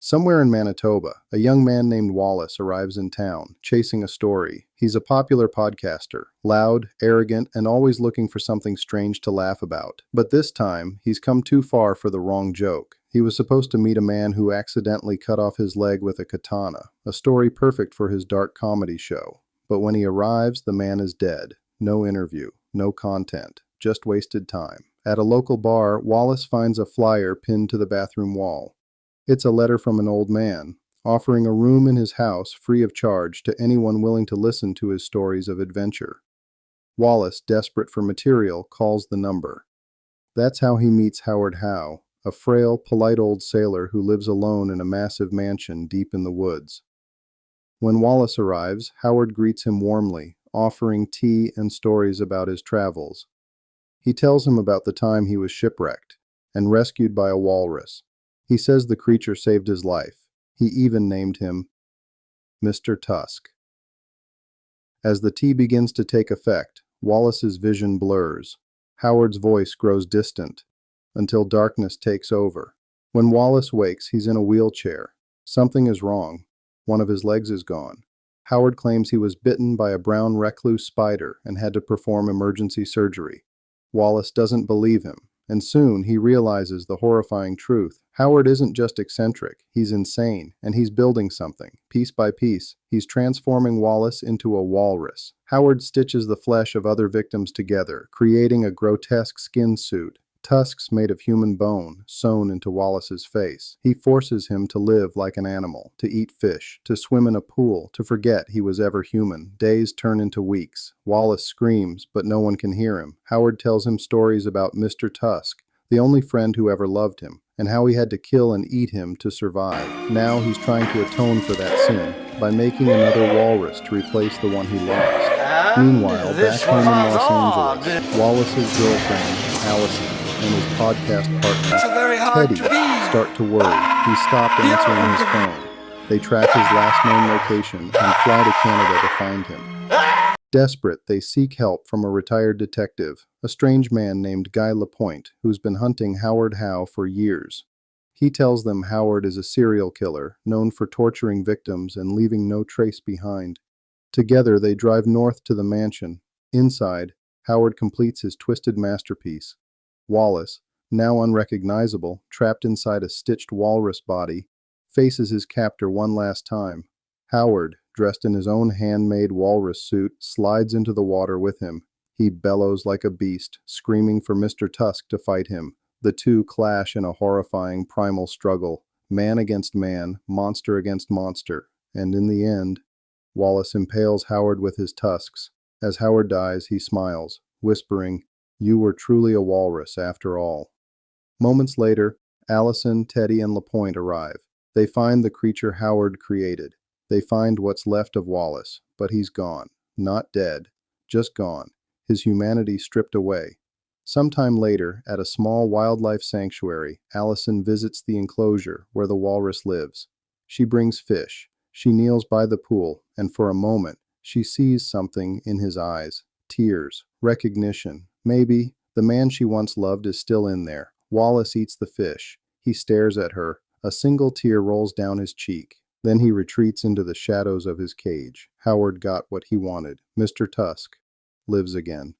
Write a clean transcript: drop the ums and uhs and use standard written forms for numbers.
Somewhere in Manitoba, a young man named Wallace arrives in town, chasing a story. He's a popular podcaster, loud, arrogant, and always looking for something strange to laugh about. But this time, he's come too far for the wrong joke. He was supposed to meet a man who accidentally cut off his leg with a katana, a story perfect for his dark comedy show. But when he arrives, the man is dead. No interview, no content, just wasted time. At a local bar, Wallace finds a flyer pinned to the bathroom wall. It's a letter from an old man, offering a room in his house free of charge to anyone willing to listen to his stories of adventure. Wallace, desperate for material, calls the number. That's how he meets Howard Howe, a frail, polite old sailor who lives alone in a massive mansion deep in the woods. When Wallace arrives, Howard greets him warmly, offering tea and stories about his travels. He tells him about the time he was shipwrecked and rescued by a walrus. He says the creature saved his life. He even named him Mr. Tusk. As the tea begins to take effect, Wallace's vision blurs. Howard's voice grows distant, until darkness takes over. When Wallace wakes, he's in a wheelchair. Something is wrong. One of his legs is gone. Howard claims he was bitten by a brown recluse spider and had to perform emergency surgery. Wallace doesn't believe him, and soon he realizes the horrifying truth. Howard isn't just eccentric, he's insane, and he's building something. Piece by piece, he's transforming Wallace into a walrus. Howard stitches the flesh of other victims together, creating a grotesque skin suit. Tusks made of human bone, sewn into Wallace's face. He forces him to live like an animal, to eat fish, to swim in a pool, to forget he was ever human. Days turn into weeks. Wallace screams, but no one can hear him. Howard tells him stories about Mr. Tusk, the only friend who ever loved him, and how he had to kill and eat him to survive. Now he's trying to atone for that sin by making another walrus to replace the one he lost. Meanwhile, back home in Los Angeles, Wallace's girlfriend, Allison, and his podcast partner, Teddy, start to worry. He stopped answering his phone. They track his last known location and fly to Canada to find him. Desperate, they seek help from a retired detective, a strange man named Guy Lapointe, who's been hunting Howard Howe for years. He tells them Howard is a serial killer, known for torturing victims and leaving no trace behind. Together, they drive north to the mansion. Inside, Howard completes his twisted masterpiece. Wallace, now unrecognizable, trapped inside a stitched walrus body, faces his captor one last time. Howard, dressed in his own handmade walrus suit, slides into the water with him. He bellows like a beast, screaming for Mr. Tusk to fight him. The two clash in a horrifying primal struggle, man against man, monster against monster, and in the end, Wallace impales Howard with his tusks. As Howard dies, he smiles, whispering, "You were truly a walrus after all." Moments later, Allison, Teddy, and Lapointe arrive. They find the creature Howard created. They find what's left of Wallace, but he's gone. Not dead, just gone. His humanity stripped away. Sometime later, at a small wildlife sanctuary, Allison visits the enclosure where the walrus lives. She brings fish. She kneels by the pool, and for a moment, she sees something in his eyes. Tears, recognition. Maybe the man she once loved is still in there. Wallace eats the fish. He stares at her. A single tear rolls down his cheek. Then he retreats into the shadows of his cage. Howard got what he wanted. Mr. Tusk lives again.